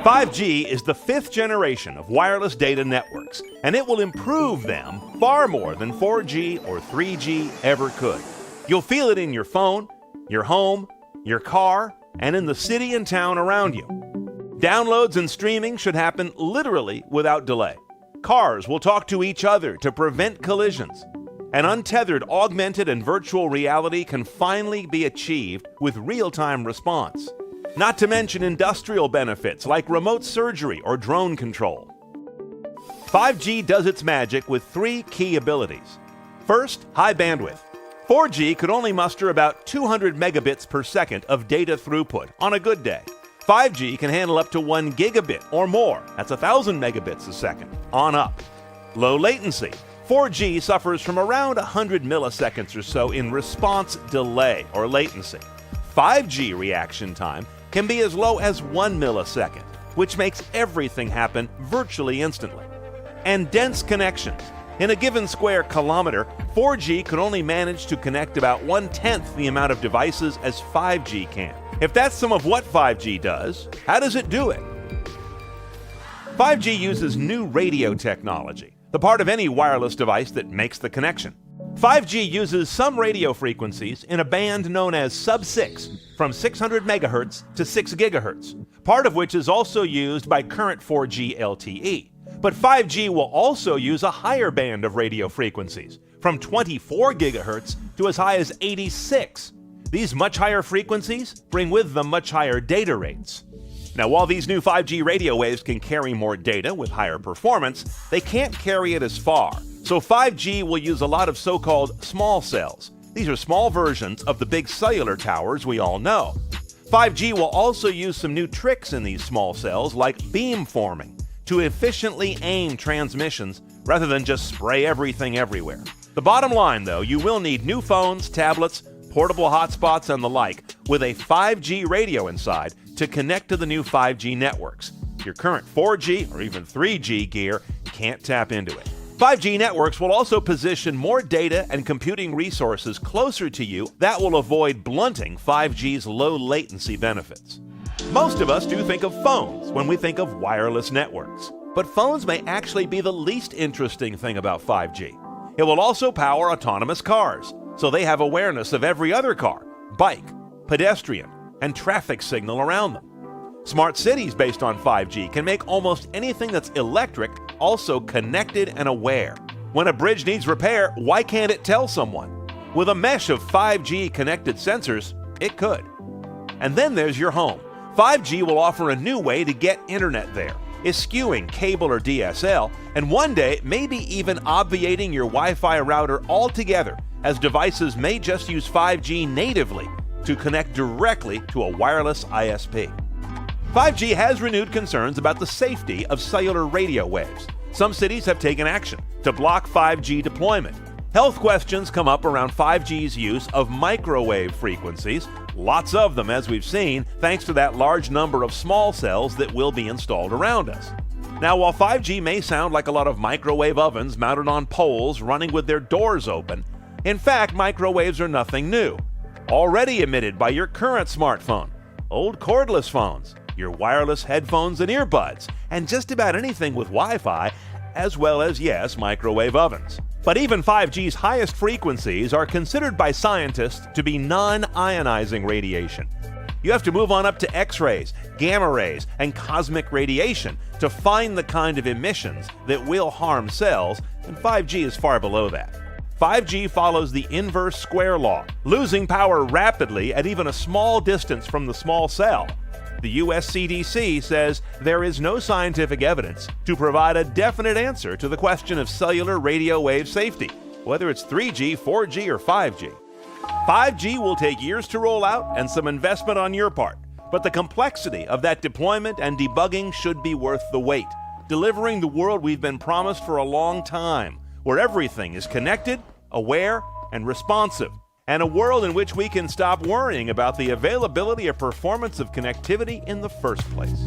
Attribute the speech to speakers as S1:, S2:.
S1: 5G is the fifth generation of wireless data networks, and it will improve them far more than 4G or 3G ever could. You'll feel it in your phone, your home, your car, and in the city and town around you. Downloads and streaming should happen literally without delay. Cars will talk to each other to prevent collisions. And untethered augmented and virtual reality can finally be achieved with real-time response. Not to mention industrial benefits like remote surgery or drone control. 5G does its magic with three key abilities. First, high bandwidth. 4G could only muster about 200 megabits per second of data throughput on a good day. 5G can handle up to 1 gigabit or more, that's 1,000 megabits a second, on up. Low latency. 4G suffers from around 100 milliseconds or so in response delay or latency. 5G reaction time can be as low as 1 millisecond, which makes everything happen virtually instantly. And dense connections. In a given square kilometer, 4G could only manage to connect about 1/10 the amount of devices as 5G can. If that's some of what 5G does, how does it do it? 5G uses new radio technology, the part of any wireless device that makes the connection. 5G uses some radio frequencies in a band known as sub-6, from 600 megahertz to 6 gigahertz, part of which is also used by current 4G LTE. But 5G will also use a higher band of radio frequencies, from 24 gigahertz to as high as 86. These much higher frequencies bring with them much higher data rates. Now, while these new 5G radio waves can carry more data with higher performance, they can't carry it as far. So 5G will use a lot of so-called small cells. These are small versions of the big cellular towers we all know. 5G will also use some new tricks in these small cells, like beamforming, to efficiently aim transmissions rather than just spray everything everywhere. The bottom line, though, you will need new phones, tablets, portable hotspots, and the like, with a 5G radio inside to connect to the new 5G networks. Your current 4G or even 3G gear can't tap into it. 5G networks will also position more data and computing resources closer to you that will avoid blunting 5G's low latency benefits. Most of us do think of phones when we think of wireless networks, but phones may actually be the least interesting thing about 5G. It will also power autonomous cars, so they have awareness of every other car, bike, pedestrian, and traffic signal around them. Smart cities based on 5G can make almost anything that's electric also connected and aware. When a bridge needs repair, why can't it tell someone? With a mesh of 5G connected sensors, it could. And then there's your home. 5G will offer a new way to get internet there, eschewing cable or DSL, and one day maybe even obviating your Wi-Fi router altogether, as devices may just use 5G natively to connect directly to a wireless ISP. 5G has renewed concerns about the safety of cellular radio waves. Some cities have taken action to block 5G deployment. Health questions come up around 5G's use of microwave frequencies, lots of them as we've seen, thanks to that large number of small cells that will be installed around us. Now, while 5G may sound like a lot of microwave ovens mounted on poles running with their doors open, in fact, microwaves are nothing new. Already emitted by your current smartphone, old cordless phones, your wireless headphones and earbuds, and just about anything with Wi-Fi, as well as, yes, microwave ovens. But even 5G's highest frequencies are considered by scientists to be non-ionizing radiation. You have to move on up to X-rays, gamma rays, and cosmic radiation to find the kind of emissions that will harm cells, and 5G is far below that. 5G follows the inverse square law, losing power rapidly at even a small distance from the small cell. The US CDC says there is no scientific evidence to provide a definite answer to the question of cellular radio wave safety, whether it's 3G, 4G, or 5G. 5G will take years to roll out and some investment on your part, but the complexity of that deployment and debugging should be worth the wait, delivering the world we've been promised for a long time, where everything is connected, aware, and responsive, and a world in which we can stop worrying about the availability or performance of connectivity in the first place.